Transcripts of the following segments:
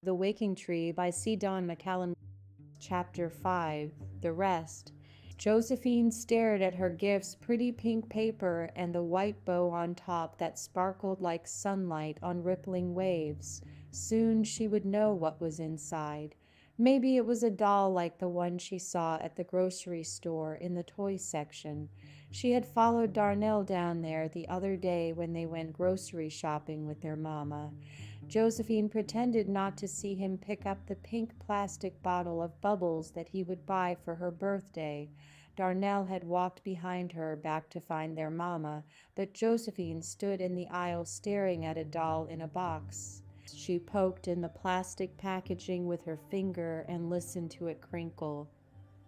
The Waking Tree by C. Don McCallum. Chapter 5. The Rest. Josephine stared at her gift's pretty pink paper and the white bow on top that sparkled like sunlight on rippling waves. Soon she would know what was inside. Maybe it was a doll like the one she saw at the grocery store in the toy section. She had followed Darnell down there the other day when they went grocery shopping with their mama. Josephine pretended not to see him pick up the pink plastic bottle of bubbles that he would buy for her birthday. Darnell had walked behind her back to find their mama, but Josephine stood in the aisle staring at a doll in a box. She poked in the plastic packaging with her finger and listened to it crinkle.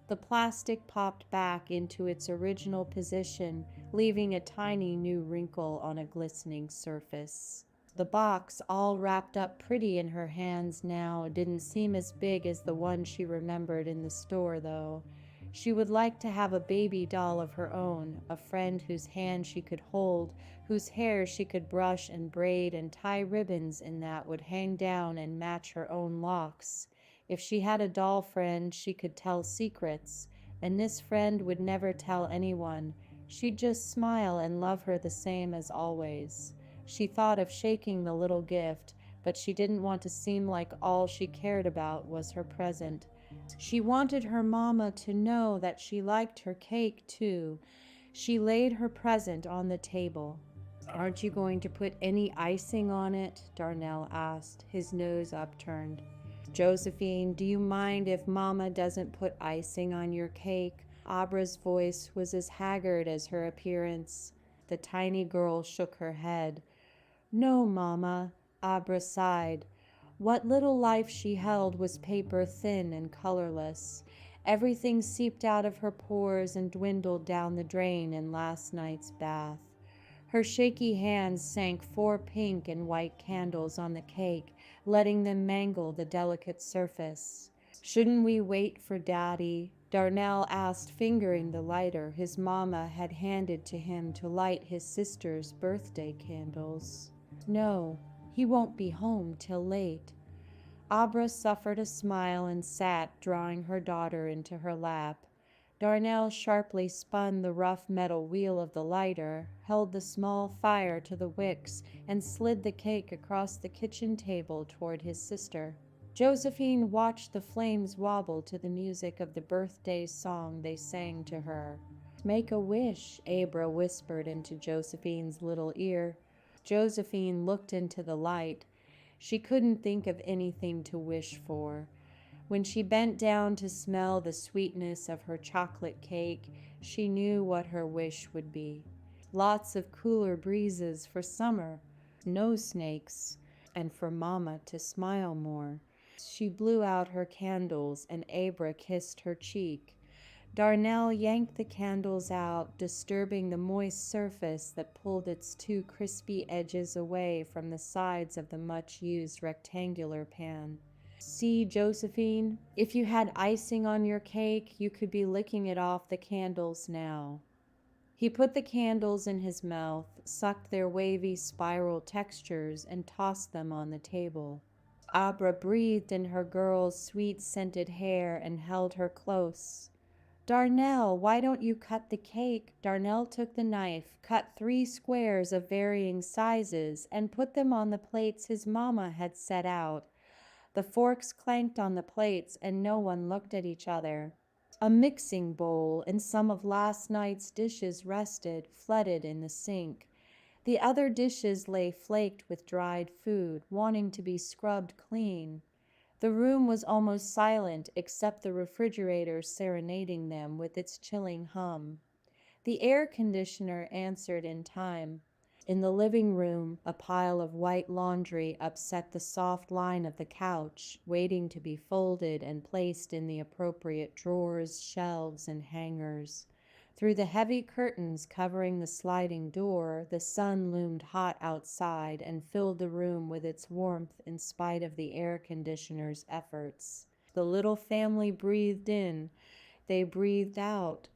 The plastic popped back into its original position, leaving a tiny new wrinkle on a glistening surface. The box, all wrapped up pretty in her hands now, didn't seem as big as the one she remembered in the store, though. She would like to have a baby doll of her own, a friend whose hand she could hold, whose hair she could brush and braid and tie ribbons in that would hang down and match her own locks. If she had a doll friend, she could tell secrets, and this friend would never tell anyone. She'd just smile and love her the same as always. She thought of shaking the little gift, but she didn't want to seem like all she cared about was her present. She wanted her mama to know that she liked her cake, too. She laid her present on the table. "Aren't you going to put any icing on it?" Darnell asked, his nose upturned. "Josephine, do you mind if Mama doesn't put icing on your cake?" Abra's voice was as haggard as her appearance. The tiny girl shook her head. "No, Mama," Abra sighed. What little life she held was paper thin and colorless. Everything seeped out of her pores and dwindled down the drain in last night's bath. Her shaky hands sank 4 pink and white candles on the cake, letting them mangle the delicate surface. "Shouldn't we wait for Daddy?" Darnell asked, fingering the lighter his mama had handed to him to light his sister's birthday candles. "No, he won't be home till late." Abra suffered a smile and sat, drawing her daughter into her lap. Darnell sharply spun the rough metal wheel of the lighter, held the small fire to the wicks, and slid the cake across the kitchen table toward his sister. Josephine watched the flames wobble to the music of the birthday song they sang to her. "Make a wish," Abra whispered into Josephine's little ear. Josephine looked into the light. She couldn't think of anything to wish for. When she bent down to smell the sweetness of her chocolate cake, she knew what her wish would be. Lots of cooler breezes for summer, no snakes, and for Mama to smile more. She blew out her candles, and Abra kissed her cheek. Darnell yanked the candles out, disturbing the moist surface that pulled its 2 crispy edges away from the sides of the much-used rectangular pan. "See, Josephine, if you had icing on your cake, you could be licking it off the candles now." He put the candles in his mouth, sucked their wavy spiral textures, and tossed them on the table. Abra breathed in her girl's sweet-scented hair and held her close. "Darnell, why don't you cut the cake?" Darnell took the knife, cut 3 squares of varying sizes, and put them on the plates his mama had set out. The forks clanked on the plates, and no one looked at each other. A mixing bowl and some of last night's dishes rested, flooded in the sink. The other dishes lay flaked with dried food, wanting to be scrubbed clean. The room was almost silent, except the refrigerator serenading them with its chilling hum. The air conditioner answered in time. In the living room, a pile of white laundry upset the soft line of the couch, waiting to be folded and placed in the appropriate drawers, shelves, and hangers. Through the heavy curtains covering the sliding door, the sun loomed hot outside and filled the room with its warmth in spite of the air conditioner's efforts. The little family breathed in. They breathed out.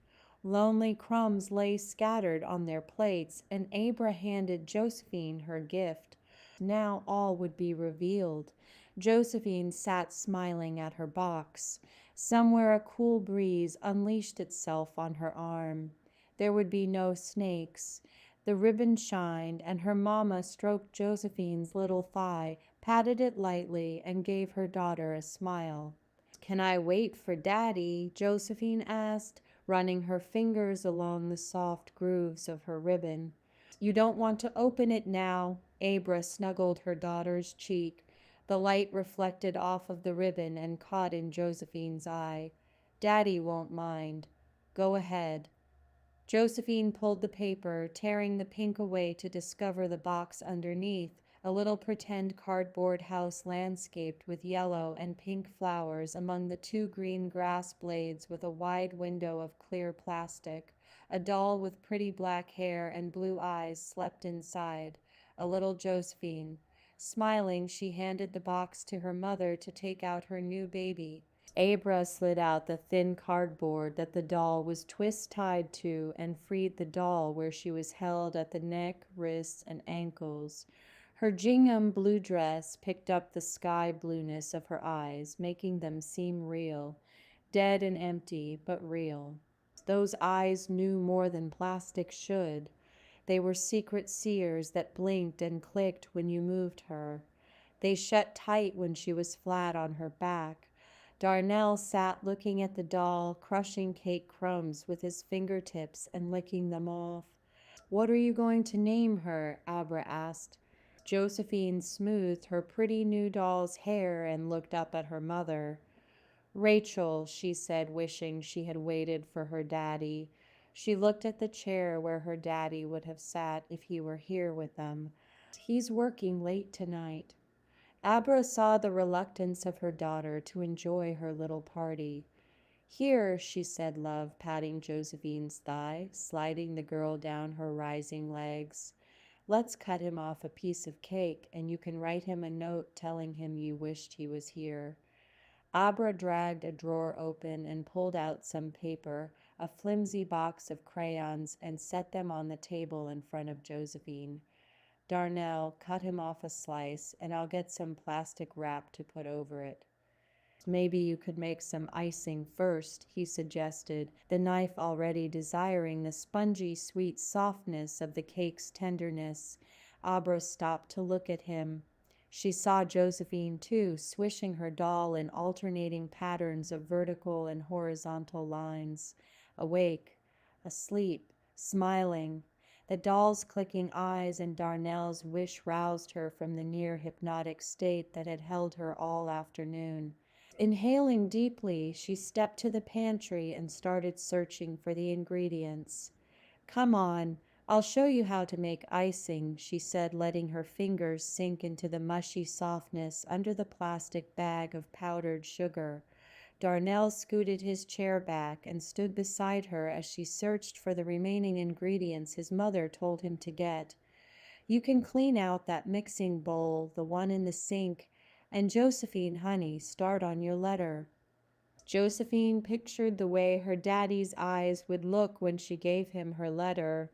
Lonely crumbs lay scattered on their plates, and Abra handed Josephine her gift. Now all would be revealed. Josephine sat smiling at her box. Somewhere a cool breeze unleashed itself on her arm. There would be no snakes. The ribbon shined, and her mamma stroked Josephine's little thigh, patted it lightly, and gave her daughter a smile. Can I wait for Daddy? Josephine asked, running her fingers along the soft grooves of her ribbon. You don't want to open it now. Abra snuggled her daughter's cheek. The light reflected off of the ribbon and caught in Josephine's eye. Daddy won't mind. Go ahead. Josephine pulled the paper, tearing the pink away to discover the box underneath, a little pretend cardboard house landscaped with yellow and pink flowers among the two green grass blades with a wide window of clear plastic. A doll with pretty black hair and blue eyes slept inside, a little Josephine. Smiling, she handed the box to her mother to take out her new baby. Abra slid out the thin cardboard that the doll was twist-tied to and freed the doll where she was held at the neck, wrists, and ankles. Her gingham blue dress picked up the sky blueness of her eyes, making them seem real. Dead and empty, but real. Those eyes knew more than plastic should. They were secret seers that blinked and clicked when you moved her. They shut tight when she was flat on her back. Darnell sat looking at the doll, crushing cake crumbs with his fingertips and licking them off. What are you going to name her? Abra asked. Josephine smoothed her pretty new doll's hair and looked up at her mother. Rachel, she said, wishing she had waited for her daddy. She looked at the chair where her daddy would have sat if he were here with them. He's working late tonight. Abra saw the reluctance of her daughter to enjoy her little party. Here, she said, love, patting Josephine's thigh, sliding the girl down her rising legs. Let's cut him off a piece of cake, and you can write him a note telling him you wished he was here. Abra dragged a drawer open and pulled out some paper, a flimsy box of crayons, and set them on the table in front of Josephine. Darnell, cut him off a slice, and I'll get some plastic wrap to put over it. Maybe you could make some icing first, he suggested, the knife already desiring the spongy, sweet softness of the cake's tenderness. Abra stopped to look at him. She saw Josephine, too, swishing her doll in alternating patterns of vertical and horizontal lines. Awake, asleep, smiling. The doll's clicking eyes and Darnell's wish roused her from the near hypnotic state that had held her all afternoon. Inhaling deeply, she stepped to the pantry and started searching for the ingredients. Come on, I'll show you how to make icing, she said, letting her fingers sink into the mushy softness under the plastic bag of powdered sugar. Darnell scooted his chair back and stood beside her as she searched for the remaining ingredients his mother told him to get. You can clean out that mixing bowl, the one in the sink, and Josephine, honey, start on your letter. Josephine pictured the way her daddy's eyes would look when she gave him her letter.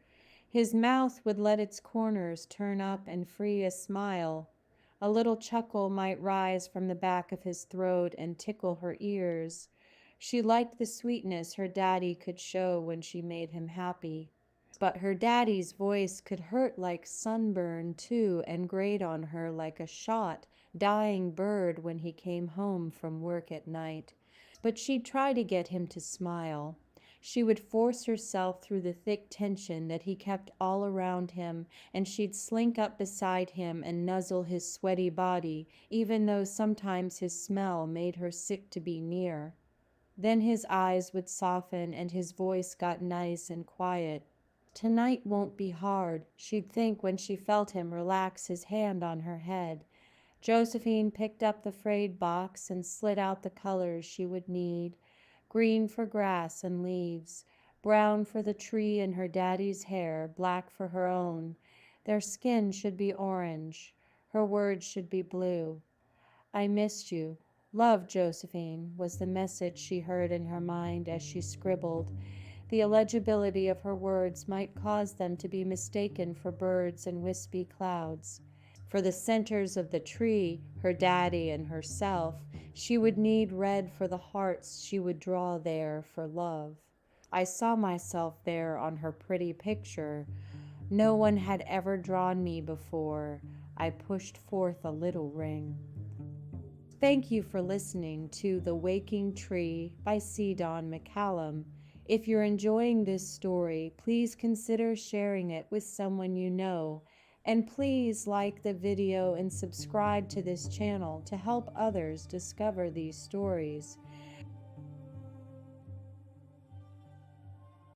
His mouth would let its corners turn up and free a smile. A little chuckle might rise from the back of his throat and tickle her ears. She liked the sweetness her daddy could show when she made him happy. But her daddy's voice could hurt like sunburn, too, and grate on her like a shot, dying bird when he came home from work at night. But she'd try to get him to smile. She would force herself through the thick tension that he kept all around him, and she'd slink up beside him and nuzzle his sweaty body, even though sometimes his smell made her sick to be near. Then his eyes would soften and his voice got nice and quiet. Tonight won't be hard, she'd think when she felt him relax his hand on her head. Josephine picked up the frayed box and slid out the colors she would need. Green for grass and leaves, brown for the tree and her daddy's hair, black for her own. Their skin should be orange. Her words should be blue. I missed you. Love, Josephine, was the message she heard in her mind as she scribbled. The illegibility of her words might cause them to be mistaken for birds and wispy clouds. For the centers of the tree, her daddy and herself, she would need red for the hearts she would draw there for love. I saw myself there on her pretty picture. No one had ever drawn me before. I pushed forth a little ring. Thank you for listening to The Waking Tree by C. Don McCallum. If you're enjoying this story, please consider sharing it with someone you know. And please like the video and subscribe to this channel to help others discover these stories.